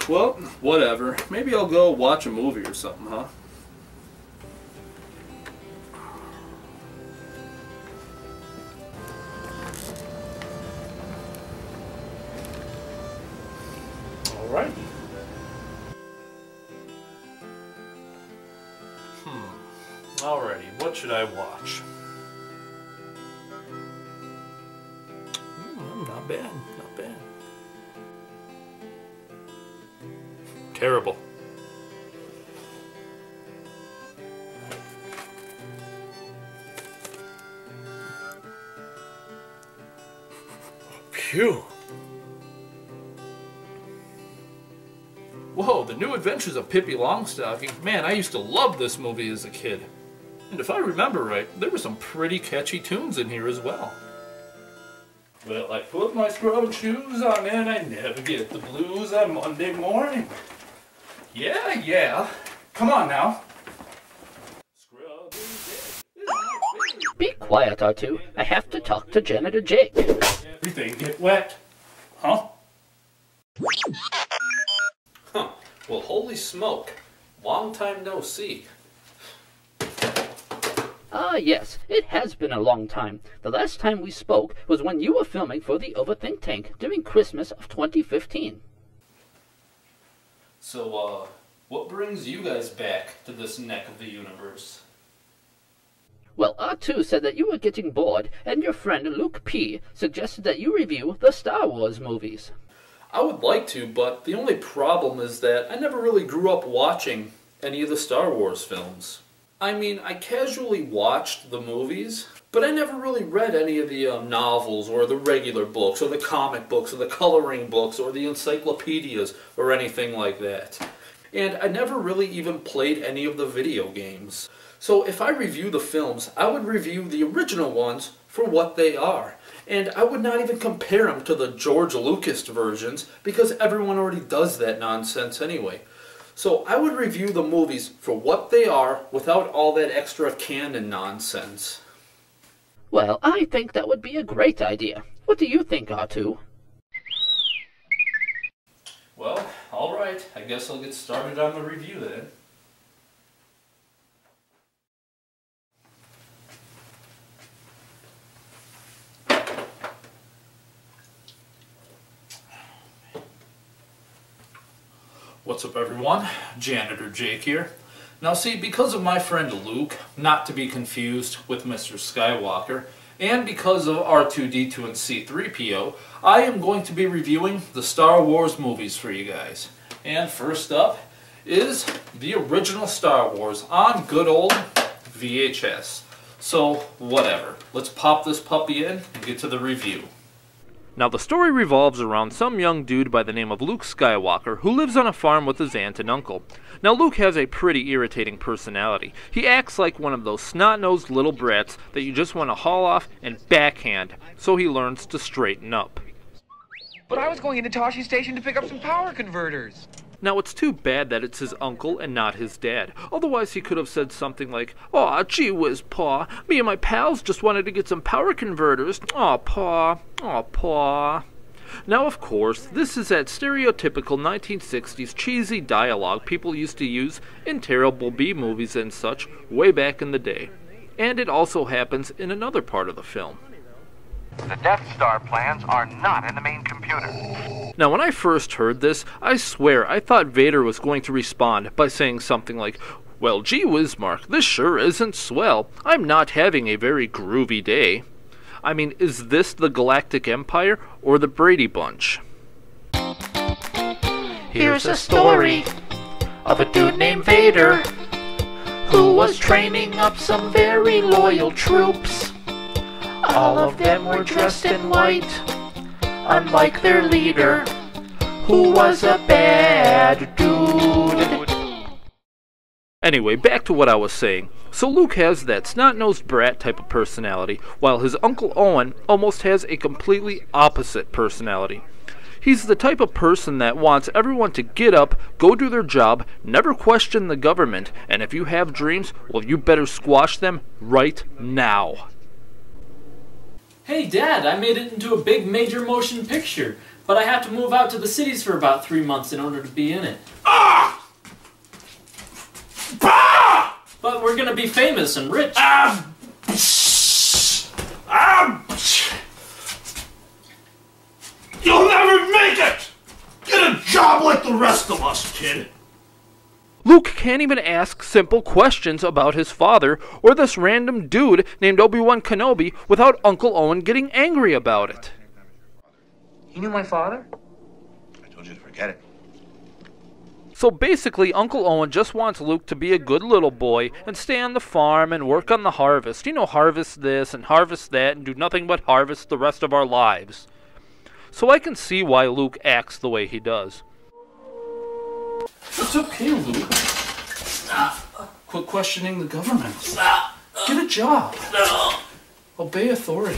Well, whatever. Maybe I'll go watch a movie or something, huh? Alright. Alrighty, what should I watch? Not bad, not bad. Terrible. Phew. Whoa, The New Adventures of Pippi Longstocking. Man, I used to love this movie as a kid. And if I remember right, there were some pretty catchy tunes in here as well. Well, I put my scrub shoes on and I never get the blues on Monday morning. Yeah. Come on now. Be quiet, R2. I have to talk to Janitor Jake. Everything get wet. Huh? Huh. Well, holy smoke. Long time no see. Yes, it has been a long time. The last time we spoke was when you were filming for the Overthink Tank during Christmas of 2015. So, what brings you guys back to this neck of the universe? Well, R2 said that you were getting bored, and your friend Luke P. suggested that you review the Star Wars movies. I would like to, but the only problem is that I never really grew up watching any of the Star Wars films. I mean, I casually watched the movies, but I never really read any of the novels or the regular books or the comic books or the coloring books or the encyclopedias or anything like that. And I never really even played any of the video games. So if I review the films, I would review the original ones for what they are. And I would not even compare them to the George Lucas versions because everyone already does that nonsense anyway. So I would review the movies for what they are without all that extra canon nonsense. Well, I think that would be a great idea. What do you think, R2? Well, alright. I guess I'll get started on the review then. What's up everyone, Janitor Jake here. Now see, because of my friend Luke, not to be confused with Mr. Skywalker, and because of R2-D2 and C-3PO, I am going to be reviewing the Star Wars movies for you guys. And first up is the original Star Wars on good old VHS. So, whatever. Let's pop this puppy in and get to the review. Now, the story revolves around some young dude by the name of Luke Skywalker who lives on a farm with his aunt and uncle. Now, Luke has a pretty irritating personality. He acts like one of those snot-nosed little brats that you just want to haul off and backhand, so he learns to straighten up. But I was going into Toshi Station to pick up some power converters. Now, it's too bad that it's his uncle and not his dad. Otherwise, he could have said something like, "Aw, gee whiz, Pa. Me and my pals just wanted to get some power converters. Aw, Pa. Aw, Pa." Now, of course, this is that stereotypical 1960s cheesy dialogue people used to use in terrible B-movies and such way back in the day. And it also happens in another part of the film. The Death Star plans are not in the main computer. Now, when I first heard this, I swear I thought Vader was going to respond by saying something like, "Well, gee whiz, Mark, this sure isn't swell. I'm not having a very groovy day." I mean, is this the Galactic Empire or the Brady Bunch? Here's a story of a dude named Vader who was training up some very loyal troops. All of them were dressed in white, unlike their leader, who was a bad dude. Anyway, back to what I was saying. So Luke has that snot-nosed brat type of personality, while his Uncle Owen almost has a completely opposite personality. He's the type of person that wants everyone to get up, go do their job, never question the government, and if you have dreams, well, you better squash them right now. Hey Dad, I made it into a big major motion picture. But I have to move out to the cities for about 3 months in order to be in it. Ah! Bah! But we're gonna be famous and rich. You'll never make it! Get a job like the rest of us, kid! Luke can't even ask simple questions about his father or this random dude named Obi-Wan Kenobi without Uncle Owen getting angry about it. You knew my father? I told you to forget it. So basically, Uncle Owen just wants Luke to be a good little boy and stay on the farm and work on the harvest. You know, harvest this and harvest that and do nothing but harvest the rest of our lives. So I can see why Luke acts the way he does. It's okay, Luke. Quit questioning the government. Get a job. Obey authority.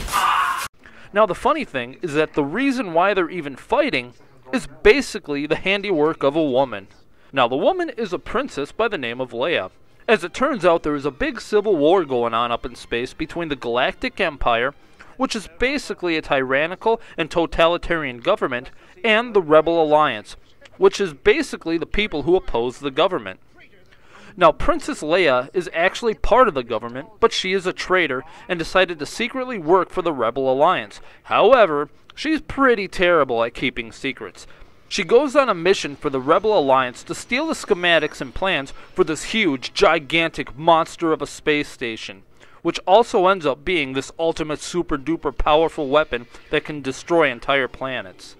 Now the funny thing is that the reason why they're even fighting is basically the handiwork of a woman. Now the woman is a princess by the name of Leia. As it turns out, there is a big civil war going on up in space between the Galactic Empire, which is basically a tyrannical and totalitarian government, and the Rebel Alliance, which is basically the people who oppose the government. Now, Princess Leia is actually part of the government, but she is a traitor and decided to secretly work for the Rebel Alliance. However, she's pretty terrible at keeping secrets. She goes on a mission for the Rebel Alliance to steal the schematics and plans for this huge, gigantic monster of a space station, which also ends up being this ultimate super-duper powerful weapon that can destroy entire planets.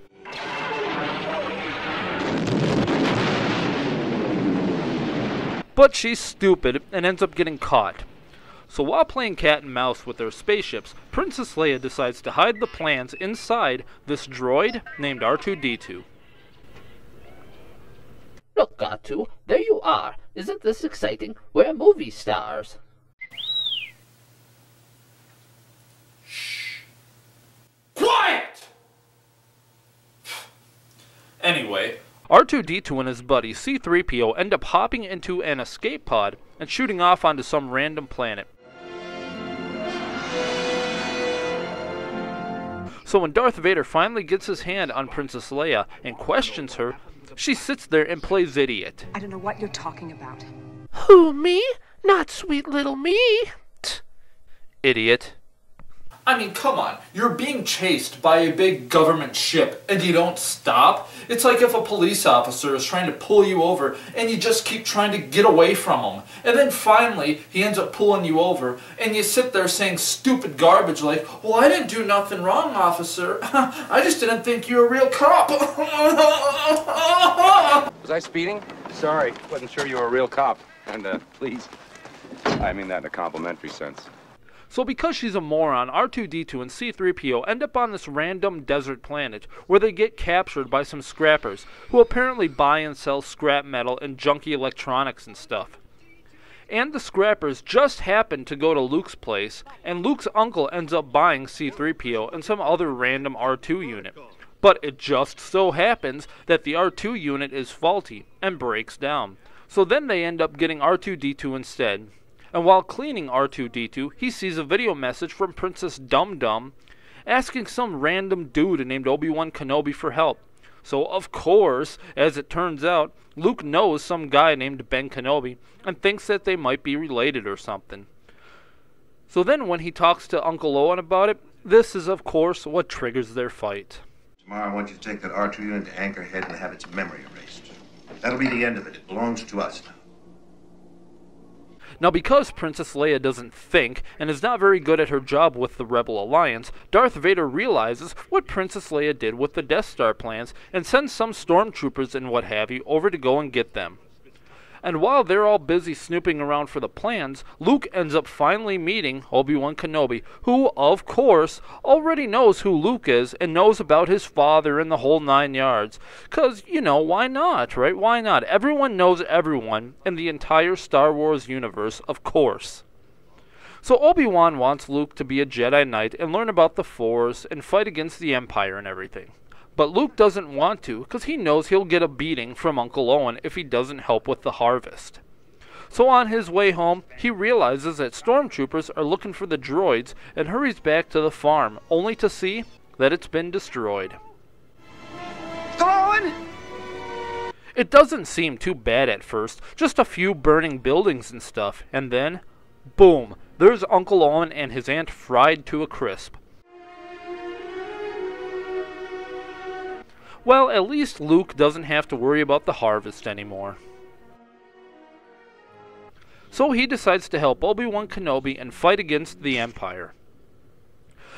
But she's stupid and ends up getting caught. So while playing cat and mouse with their spaceships, Princess Leia decides to hide the plans inside this droid named R2-D2. Look, R2, there you are. Isn't this exciting? We're movie stars. Quiet! Anyway, R2-D2 and his buddy C-3PO end up hopping into an escape pod and shooting off onto some random planet. So when Darth Vader finally gets his hand on Princess Leia and questions her, she sits there and plays idiot. I don't know what you're talking about. Who, me? Not sweet little me. Idiot. I mean, come on. You're being chased by a big government ship and you don't stop. It's like if a police officer is trying to pull you over and you just keep trying to get away from him. And then finally, he ends up pulling you over and you sit there saying stupid garbage like, well, I didn't do nothing wrong, officer. I just didn't think you were a real cop. Was I speeding? Sorry, wasn't sure you were a real cop. And, please, I mean that in a complimentary sense. So because she's a moron, R2-D2 and C-3PO end up on this random desert planet where they get captured by some scrappers who apparently buy and sell scrap metal and junky electronics and stuff. And the scrappers just happen to go to Luke's place, and Luke's uncle ends up buying C-3PO and some other random R2 unit. But it just so happens that the R2 unit is faulty and breaks down. So then they end up getting R2-D2 instead. And while cleaning R2-D2, he sees a video message from Princess Dum-Dum asking some random dude named Obi-Wan Kenobi for help. So of course, as it turns out, Luke knows some guy named Ben Kenobi and thinks that they might be related or something. So then when he talks to Uncle Owen about it, this is of course what triggers their fight. Tomorrow I want you to take that R2 unit to Anchorhead and have its memory erased. That'll be the end of it. It belongs to us now. Now because Princess Leia doesn't think and is not very good at her job with the Rebel Alliance, Darth Vader realizes what Princess Leia did with the Death Star plans and sends some stormtroopers and what have you over to go and get them. And while they're all busy snooping around for the plans, Luke ends up finally meeting Obi-Wan Kenobi, who, of course, already knows who Luke is and knows about his father and the whole 9 yards. 'Cause, you know, why not, right? Why not? Everyone knows everyone in the entire Star Wars universe, of course. So Obi-Wan wants Luke to be a Jedi Knight and learn about the Force and fight against the Empire and everything. But Luke doesn't want to, because he knows he'll get a beating from Uncle Owen if he doesn't help with the harvest. So on his way home, he realizes that stormtroopers are looking for the droids and hurries back to the farm, only to see that it's been destroyed. on! It doesn't seem too bad at first, just a few burning buildings and stuff, and then, boom, there's Uncle Owen and his aunt fried to a crisp. Well, at least Luke doesn't have to worry about the harvest anymore. So he decides to help Obi-Wan Kenobi and fight against the Empire.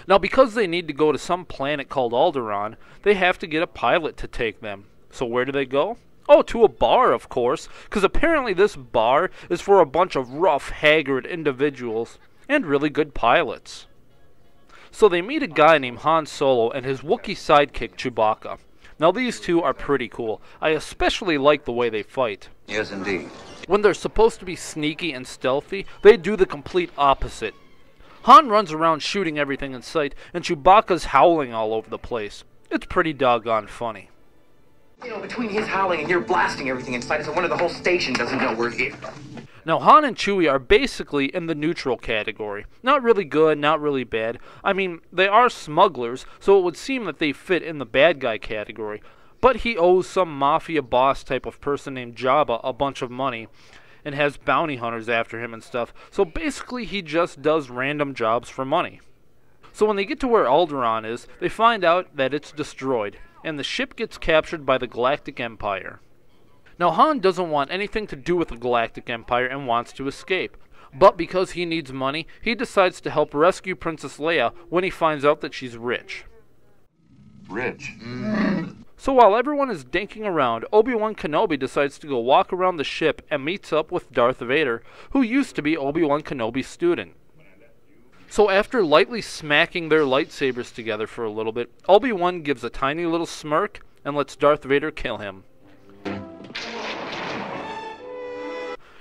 Now, because they need to go to some planet called Alderaan, they have to get a pilot to take them. So where do they go? Oh, to a bar, of course, because apparently this bar is for a bunch of rough, haggard individuals and really good pilots. So they meet a guy named Han Solo and his Wookiee sidekick Chewbacca. Now these two are pretty cool. I especially like the way they fight. Yes, indeed. When they're supposed to be sneaky and stealthy, they do the complete opposite. Han runs around shooting everything in sight, and Chewbacca's howling all over the place. It's pretty doggone funny. You know, between his howling and your blasting everything in sight, it's a wonder the whole station doesn't know we're here. Now, Han and Chewie are basically in the neutral category. Not really good, not really bad. I mean, they are smugglers, so it would seem that they fit in the bad guy category. But he owes some mafia boss type of person named Jabba a bunch of money, and has bounty hunters after him and stuff. So basically, he just does random jobs for money. So when they get to where Alderaan is, they find out that it's destroyed, and the ship gets captured by the Galactic Empire. Now, Han doesn't want anything to do with the Galactic Empire and wants to escape. But because he needs money, he decides to help rescue Princess Leia when he finds out that she's rich. Rich. So while everyone is dinking around, Obi-Wan Kenobi decides to go walk around the ship and meets up with Darth Vader, who used to be Obi-Wan Kenobi's student. So after lightly smacking their lightsabers together for a little bit, Obi-Wan gives a tiny little smirk and lets Darth Vader kill him.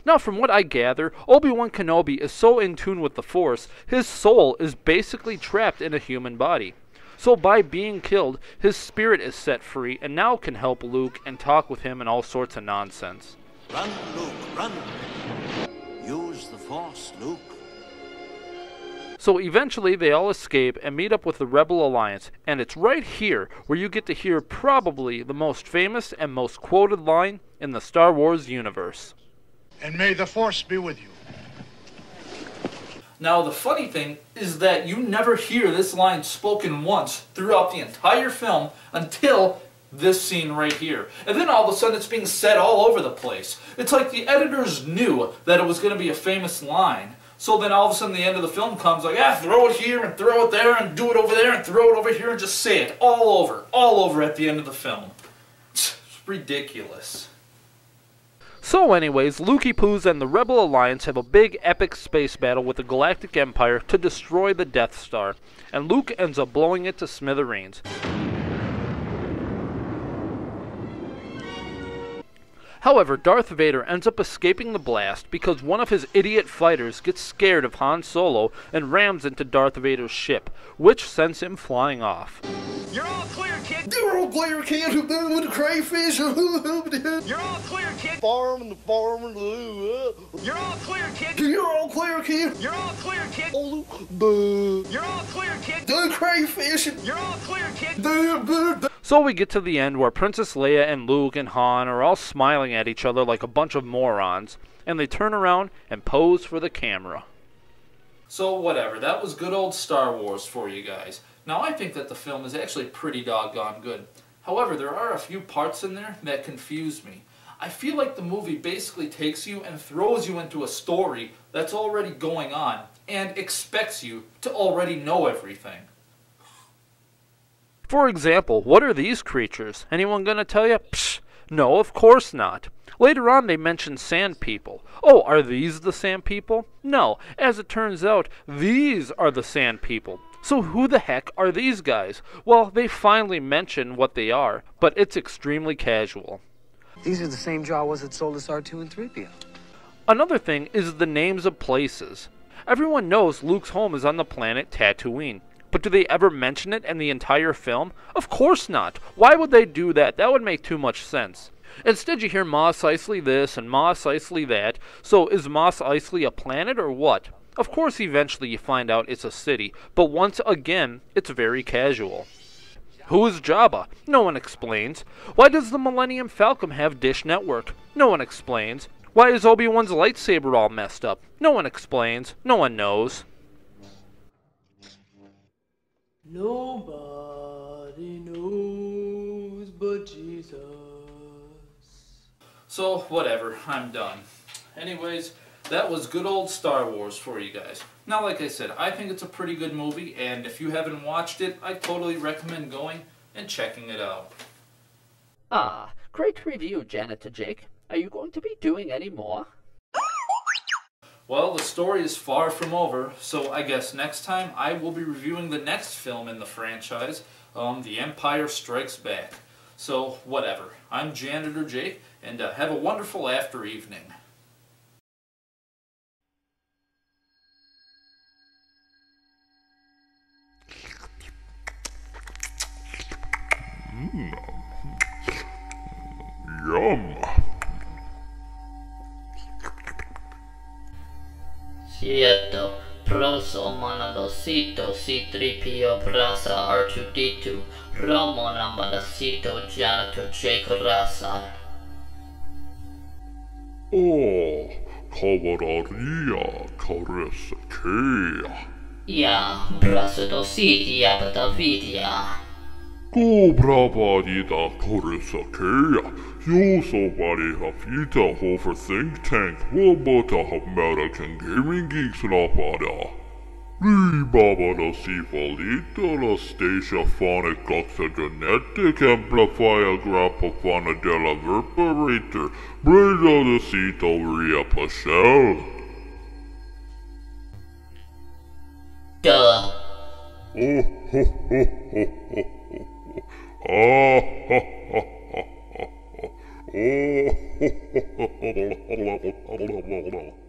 Now, from what I gather, Obi-Wan Kenobi is so in tune with the Force, his soul is basically trapped in a human body. So by being killed, his spirit is set free and now can help Luke and talk with him and all sorts of nonsense. Run, Luke, run. Use the Force, Luke. So eventually they all escape and meet up with the Rebel Alliance, and it's right here where you get to hear probably the most famous and most quoted line in the Star Wars universe. And may the Force be with you. Now, the funny thing is that you never hear this line spoken once throughout the entire film until this scene right here. And then all of a sudden it's being said all over the place. It's like the editors knew that it was going to be a famous line. So then all of a sudden the end of the film comes like, throw it here and throw it there and do it over there and throw it over here and just say it all over at the end of the film. It's ridiculous. So anyways, Lukey Poos and the Rebel Alliance have a big epic space battle with the Galactic Empire to destroy the Death Star, and Luke ends up blowing it to smithereens. However, Darth Vader ends up escaping the blast because one of his idiot fighters gets scared of Han Solo and rams into Darth Vader's ship, which sends him flying off. You're all clear, kid! You're all clear, kid. With the crayfish. You're all clear, kid! Farm and the farm and the... You're all clear, kid! You're all clear, kid. You're all clear, kid! You're all clear, kid! The crayfish. You're all clear, kid! So we get to the end where Princess Leia and Luke and Han are all smiling at each other like a bunch of morons, and they turn around and pose for the camera. So whatever, that was good old Star Wars for you guys. Now I think that the film is actually pretty doggone good. However, there are a few parts in there that confuse me. I feel like the movie basically takes you and throws you into a story that's already going on and expects you to already know everything. For example, what are these creatures? Anyone gonna tell you? Psh, no, of course not. Later on they mention sand people. Oh, are these the sand people? No, as it turns out, these are the sand people. So who the heck are these guys? Well, they finally mention what they are, but it's extremely casual. These are the same Jawas that sold us R2 and 3PO. Another thing is the names of places. Everyone knows Luke's home is on the planet Tatooine. But do they ever mention it in the entire film? Of course not. Why would they do that? That would make too much sense. Instead you hear Mos Eisley this and Mos Eisley that. So is Mos Eisley a planet or what? Of course eventually you find out it's a city, but once again, it's very casual. Who is Jabba? No one explains. Why does the Millennium Falcon have Dish Network? No one explains. Why is Obi-Wan's lightsaber all messed up? No one explains. No one knows. Nobody knows but Jesus. So, whatever, I'm done. Anyways, that was good old Star Wars for you guys. Now, like I said, I think it's a pretty good movie, and if you haven't watched it, I totally recommend going and checking it out. Ah, great review, Janitor Jake. Are you going to be doing any more? Well, the story is far from over, so I guess next time I will be reviewing the next film in the franchise, The Empire Strikes Back. So, whatever. I'm Janitor Jake, and have a wonderful after evening. Yum. Cierto. Proso manadosito C3PO Brasa R2D2 Romo namadasito Janitor Jake Rasa. Oh, cavalaria caresakea. Ja, Brasa dositia batavidia. Cobra badida caresakea. Yoso body hafita hofer think tank. Wabota American gaming geeks rapada. Ribaba da cifalita la statia phonic oxygenetic amplifier grappofana della verberator. Breda da cito ria pasel. Duh. Oh ho ho ho ho ho. Ah ha ha ha ha. Oh ho ho ho ho ho ho ho ho ho.